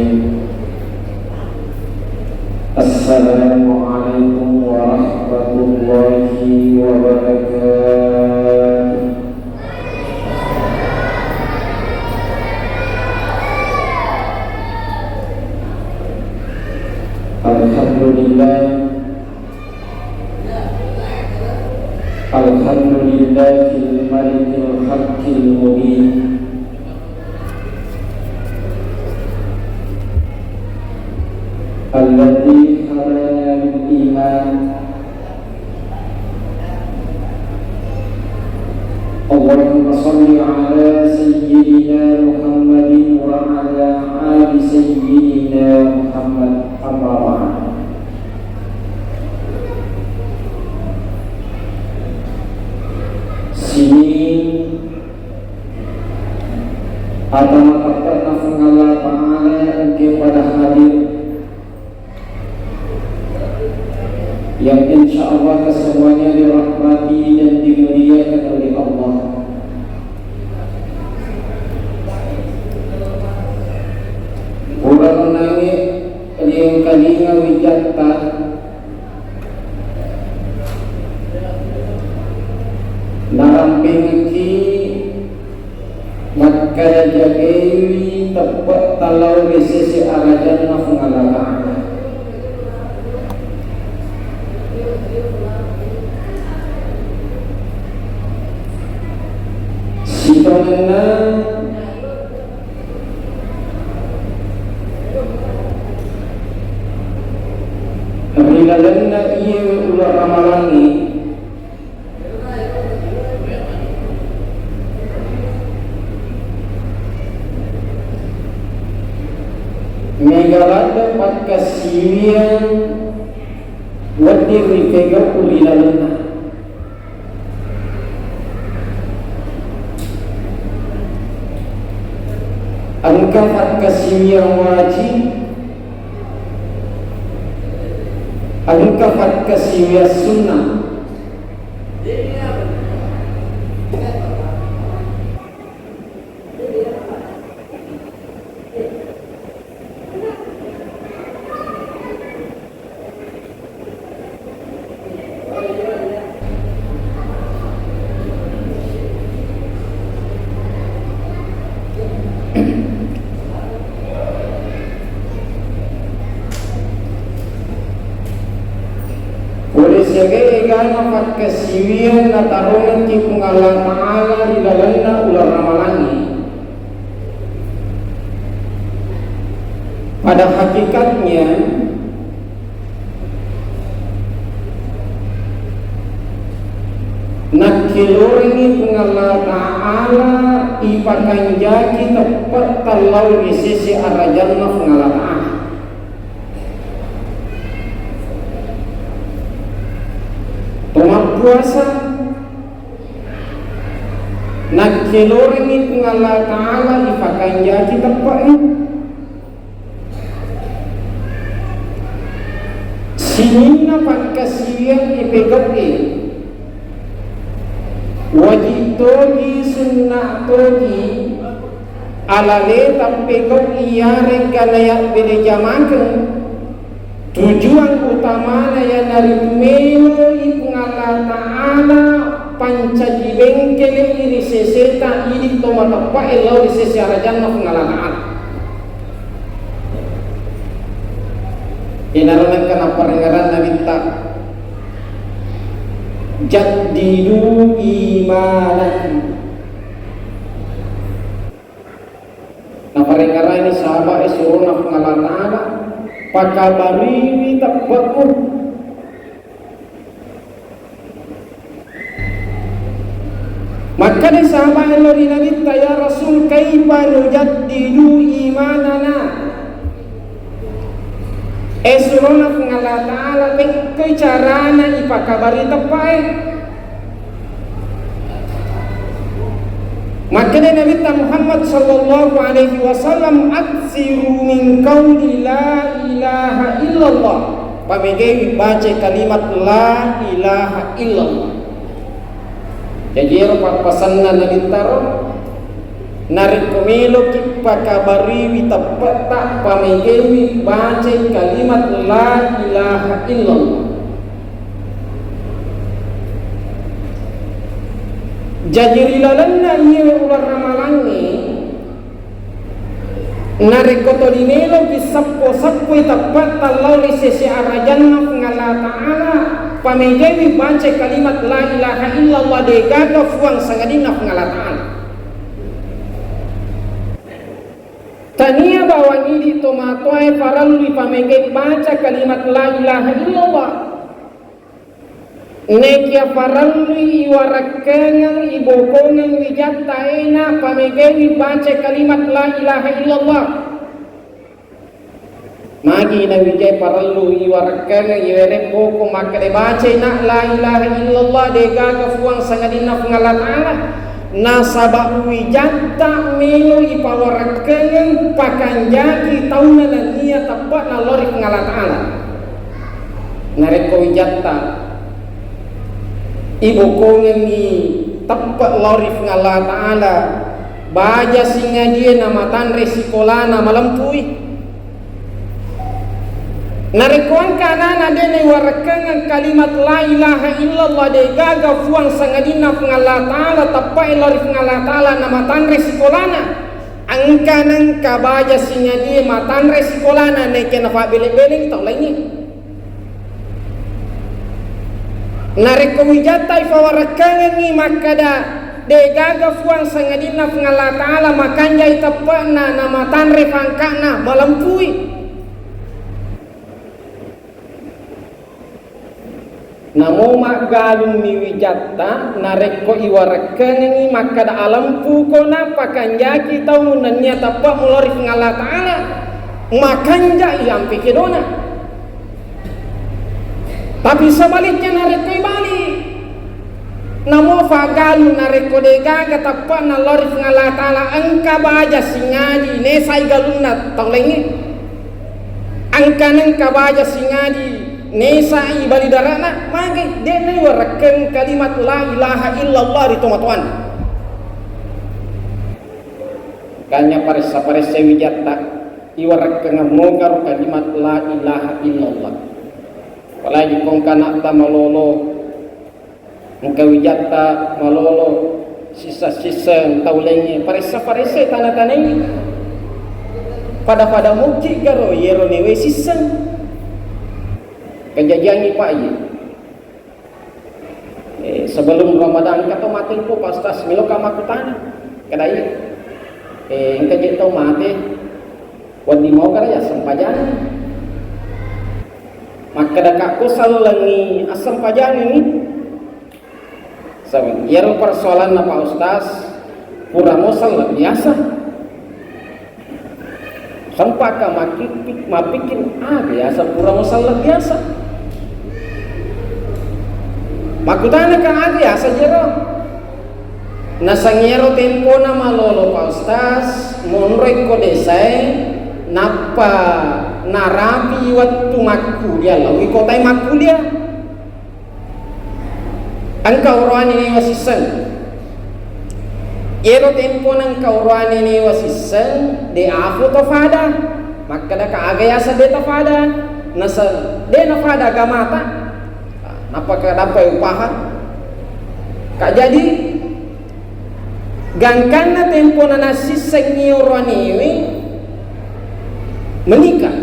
الرجيم. السلام عليكم ورحمة الله وبركاته. Alhamdulillah, alhamdulillahil malikil haqqil mubin. Alladzi hadana lil iman. Allahumma shalli ala sayyidina Muhammadin wa ala ali sayyidina Muhammad. Amma ba'd. Sini ada mengatakan Allah Ta'ala kepada hadir yang insya Allah kesemuanya dirahmati dan dimuliakan oleh Allah. Orang nangis yang kalinya wijata naramping ki maka jagewi tepat talau resesi arajan nafngalaka sidona abilalanna iya ulah ramalani megalada pakasiwian wadi rifega ulilalana angka pakasiwian wajib angka pakasiwian sunnah. Sebagai egana pakasiwian na tarunan ti Allah Ta'ala di dalamna ular ramalani. Pada hakikatnya nakiluringi Allah Ta'ala ipakan jaki tepat talau di sisi arajanna Allah Ta'ala. Puasa nakiluringi Allah Ta'ala ipakan jaki tepat sinina pakasiwian ipegati wajib togi sunnah togi alale tampegok iyare kalayak bede jamakan tujuan utama yang dari melo ipung Allah Ta'ala panca dibengkele iri seseta iri toma tepa elau di sesi arajan mafung Allah Ta'ala inarunan kana perengaran Nabi tak jaddidu imanakum. Nah perengaran ini sahabat suruh mafung Allah Ta'ala pakabariwi takbaku maka di sahabat Allah dinabita ya Rasul kaifa nujaddidu imanana esurona Allah Ta'ala ke carana ipakabari tepai maka di Nabi Muhammad sallallahu alaihi wasallam aksiru min qawli la ilaha illallah pamege baca kalimat la ilaha illallah. Jadi rapat pesanan Nabi taruh narik komelo kipa kabari tepat tak pamegewi baca kalimat la ilaha illallah. Jadi lalanna iya ular ramalangi narik kotolinelo bisappo tepat talau lisesi arajanna ngala ta'ala pamegewi baca kalimat la ilaha illallah degaga fuang sangadina ngala ta'ala. Tania bawang ini tomatoy paralui pamengge baca kalimat la ilaha illallah. Nekia paralui iwarakengang ibokongang wijatta ena pamengge baca kalimat la ilaha illallah. Magi na wijay paralui iwarakengang iwere boko makade baca na la ilaha illallah degaga fuang sangadina ngala ta'ala. Nasabak wijata melo ipawarakeng pakanjaki tauna na niya tapat na lori ngala ta'ala. Nareko wijata ibu kongen ni tapat lori ngala ta'ala baja singa dia namatan resikolana malampui. Narekuan kanan ada ni warakangan kalimat la ilaha illallah de gaga fuang sangadina ngala ta'ala tapai lori ngala ta'ala namatan resikolana angkanan kabaja singa dia matan resikolana neke nafa belek-belek tau lainnya. Nareku wijata ifa warakangan ni makada de gaga fuang sangadina ngala ta'ala makanja itapana namatan refangkana malampui. Namo magalung ni wijata nareko iwarakangi makada alampu kona pakanjaki tau nanya tapak mulori ngala ta'ala makanja iampi kedona. Tapi sebaliknya nareko ibalik namo fagalu nareko dega katapak nalori ngala ta'ala angka baja singadi nesai galuna tau lengi angka nengka baja singadi nesa ibali darana magi dene waraken kalimat la ilaha illallah di tomatuan kanya paresa wijata iwaraken ngamogar kalimat la ilaha illallah palagi kong kana ta malolo engka wijata malolo sisa-sisa taulengi paresa tanah-tanah ini pada muki garo yero newe sisa kejadian ni pak ye. Sebelum Ramadan kata mati po pastas milo kamakutana kadai engka je tau mati wadi mau ya sempajan maka dak ko salangi asam pajan ini saben yero persoalan na Pak Ustaz pura mosal biasa sampai ka mapikin biasa pura mosal biasa. Makutana ka biasa jero. Nasangero tempo na malolo Pak Ustaz monrek ko desai napa narapi waktu makulia lawi kotai makulia angka urani ni wasisen ero tempo nang kaurani ni wasisen de afu tofada maka da kaagayasa de tofada nasa de nafada gamata napa ka dapat upaha kak jadi gangkan na tempo na nasisen ni urani menikah.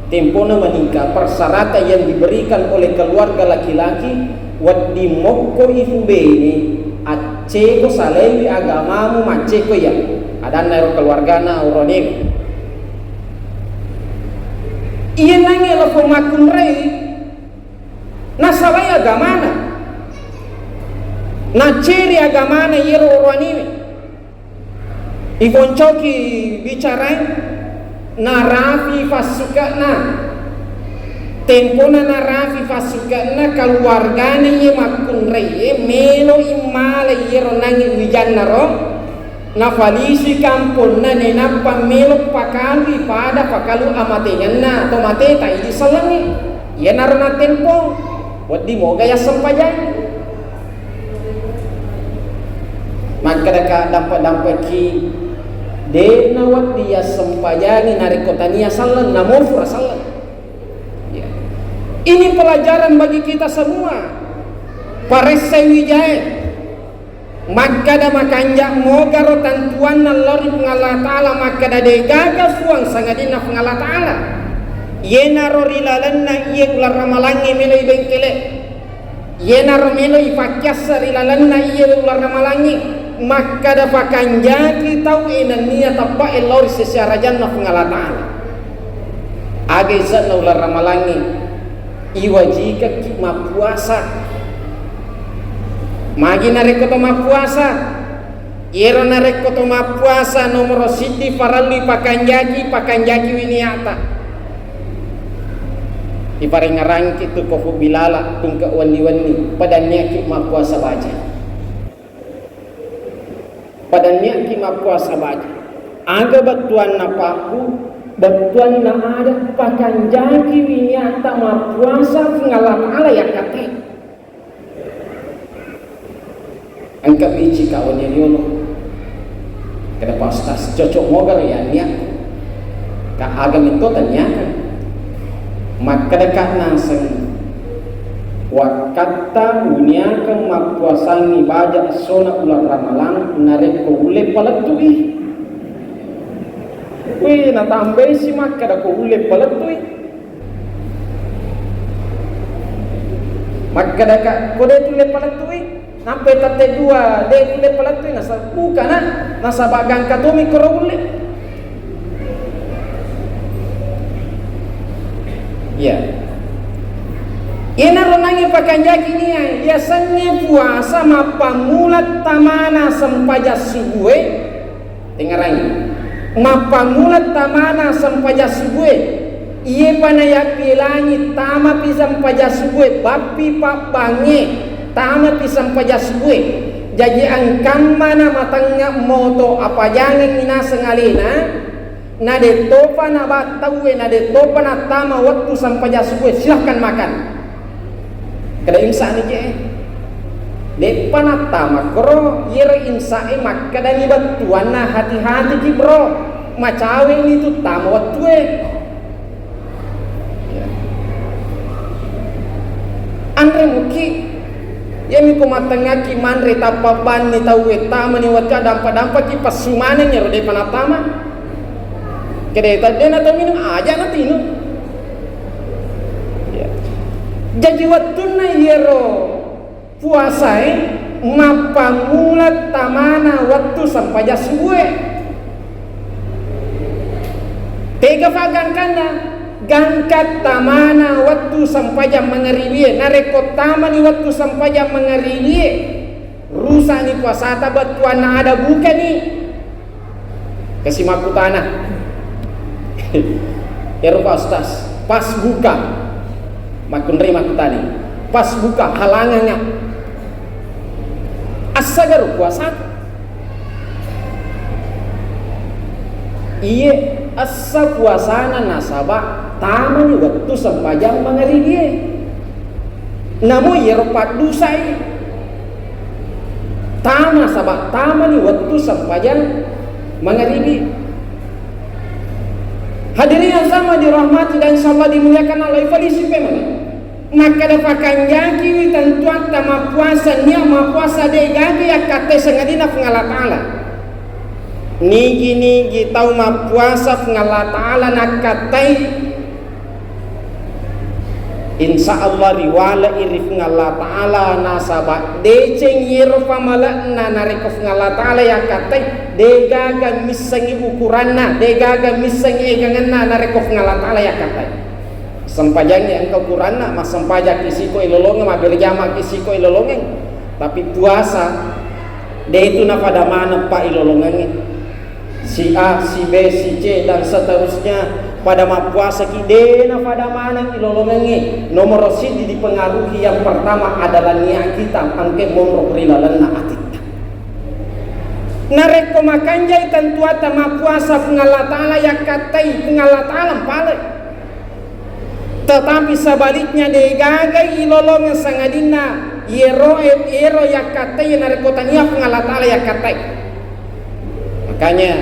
Tempo na menikah persyaratan yang diberikan oleh keluarga laki-laki wadi mokko ifubeni acce ko salewi agamamu macce ko ya ada nero keluarga na urone iya nangi lafo makun rei nasawai agamana na ceri agamana yero urone igoncoki bicarai narafi fasukana tempo na narafi fasukana keluarganya ye makun reye melo imala yero nangi wijan naro na falisi kampun na nenapa melo pakalu pada pakalu amatenya na atau mate tai di salangi ye naro na tempo wadi mo gaya sempajan maka deka dampak ki de nawat dia sempajangi narikotania salan namofura salan. Ya. Ini pelajaran bagi kita semua. Paresse wijaya maka da makanja mogaro tantuan nalori pengala ta'ala maka da degaga fuang sangadina pengala ta'ala yena rorilalan na iye ular ramalangi meloi bengkele yena romeloi fakyasa rilalan na iye ular ramalangi maka da pakanja kita enania tapa elori secara jannah pengala ta'ala age sana ular ramalangi iwajika kima puasa magi nareko toma puasa iro nareko toma puasa nomor siti farali pakanjaki winiata iparing ngarangki tu kofu bilala tungka wani padanya ki ma puasa baja padanya ki ma puasa baja aga batuan napaku batuan na ada pakanjaki winiata ma puasa ngalam ala yang kate angka bici kawan yang yono kada pastas cocok mogal ya niat ka agam itu tanya maka dekat naseng wakata dunia ke mapuasangi baja sona ular ramalan narek ko ule palatui we na tambe si maka da ko ule palatui maka dekat ko de ule palatui sampai tate dua de ule palatui nasa buka nasa bagang katumi koro ule ya ina ronangi pakanjaki ni biasanya puasa mapamulat tamana sempaja subuhe dengarangi mapamulat tamana sempaja subuhe iye panaya pilangi tama pisam paja subuhe bapi pak bange tama pisam paja subuhe jadi angkang mana matangnya moto apa jangan minasa ngalina na de topa na batawe na de topa na tama waktu sampai subuh silahkan makan kada imsa ni je de panatama kro yer imsa e makada ni batuan na hati-hati ki bro macawe itu tama waktu ya andre muki yemi ko matanga ki manre tapaban ni tawe tama ni wakka dampa-dampa ki pasumane nya de panatama kede tadi atau minum aja nanti minum ya. Jadi waktu na yero puasa mapamulat tamana waktu sampai subuh tega fagang kanda gangkat tamana waktu sampai jam mengeribi nareko tamani waktu sampai jam mengeribi rusak ni puasa batuan ada buka ni kasih maku tanah ya rupa ustaz pas buka makun terima tadi pas buka halangannya asagar puasa iya asa puasana nasabah tamani waktu sempajang mengeribi namun ya rupa dusai tama sabah tamani waktu sempajang mengeribi. Hadirin yang sama dirahmati dan insyaallah dimuliakan Allah ifadisi pemana maka dapakan jaki tentuan tama puasa nia ma puasa de gagi akate sengadina pengala taala nigi tau ma puasa pengala taala nakatai insyaallah riwala irif ngala taala nasaba deceng yirfa malakna narikuf ngala taala yakatai degaga misangi ukuranna degaga misangi eganganna narikuf ngala taala yakatai sampajangnya engkau ukuranna mas sampaja kisiko ilolonge ma berjama kisiko ilolonge tapi puasa de itu na pada mana pak ilolonge si A si B si C dan seterusnya pada puasa kidena pada mana ilolongangi nomor sidi dipengaruhi yang pertama adalah niat kita angke monro rilalan atit nareko makanjai tentuata ma puasa pengala taala yakatai pengala taala pale tetapi sebaliknya degagai ilolongan sangadina ero yakatai narikotanya pengalatala yakatai. Makanya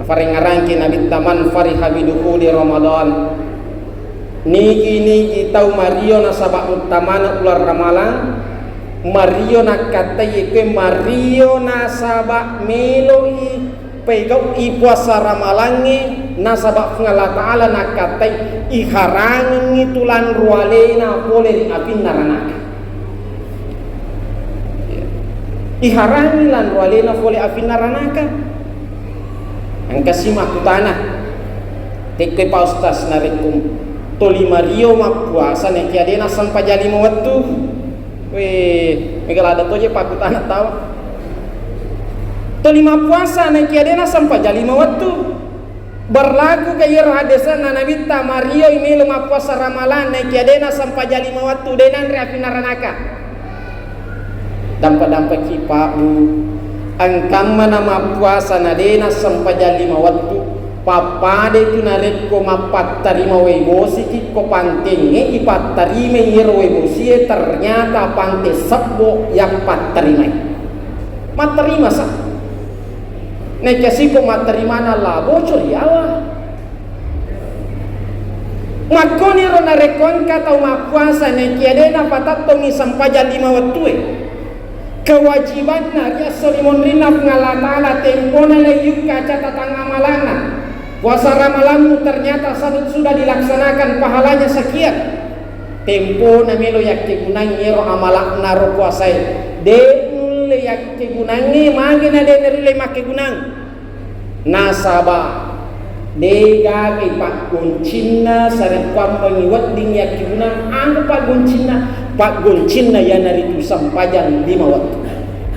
faringarangki Nabi taman farihabiduhu di Ramadan. Niki tahu Mario nasabak utamana ular ramalan. Mario nakatai ke Mario nasabak meloi pegau i puasa ramalangi nasabak ngala taala nakatai iharangi tulan rualena boleh di api naranaka. Iharangi lan rualena boleh api naranaka. Angka simak tanah tekke paustas narikum toli Mario mak puasa nek kiadena sampai jadi waktu. Weh, mekal ada toje paku tanah tahu. To 5 puasa nek kiadena sampai jadi waktu. Berlaku kaya hadisa na Nabi ta Mario ini 5 puasa ramalan nek kiadena sampai jadi waktu denan reapi naranaka. Dampak-dampak kipau angkang mana ma puasa na dena sampai jadi waktu. Papade tu narik ko mapat tarima webosi ki ko pantenge ipat tarime yero webosi ternyata pante sabbo yang pat tarima materima sa nekasi ko materima na labo curiawa makoni ro narekon kata mapuasa nekiadena patattongi sampajan 5 waktu kewajiban na ya solimon rina ngalatala tempona na yuk kaca tatang amalana. Puasa ramalanmu ternyata sudah dilaksanakan pahalanya sekian. Tempo na melo yak kegunang yero amalak naro puasai. De nule yak kegunangi magina de nerule makegunang. Nasaba de gage pak goncina sare kwam mengiwat ding yak kegunang ang pak goncina ya naritu sampajan 5 waktu.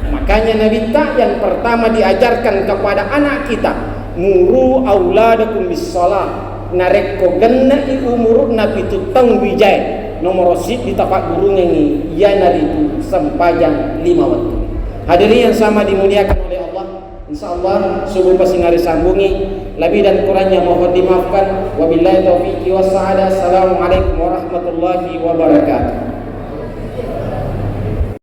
Makanya Nabi tak yang pertama diajarkan kepada anak kita muru auladakum bis-shalah nareko genna i umurna pitu tang wijay nomor rosid di tapak guru ngengi ya naritu sampajan 5 waktu. Hadirin yang sama dimuliakan oleh Allah, insyaallah subuh pasingari sambungi lebih dan kurangnya mohon dimaafkan. Wabillahi taufiq wa sa'ada. Assalamualaikum warahmatullahi wabarakatuh.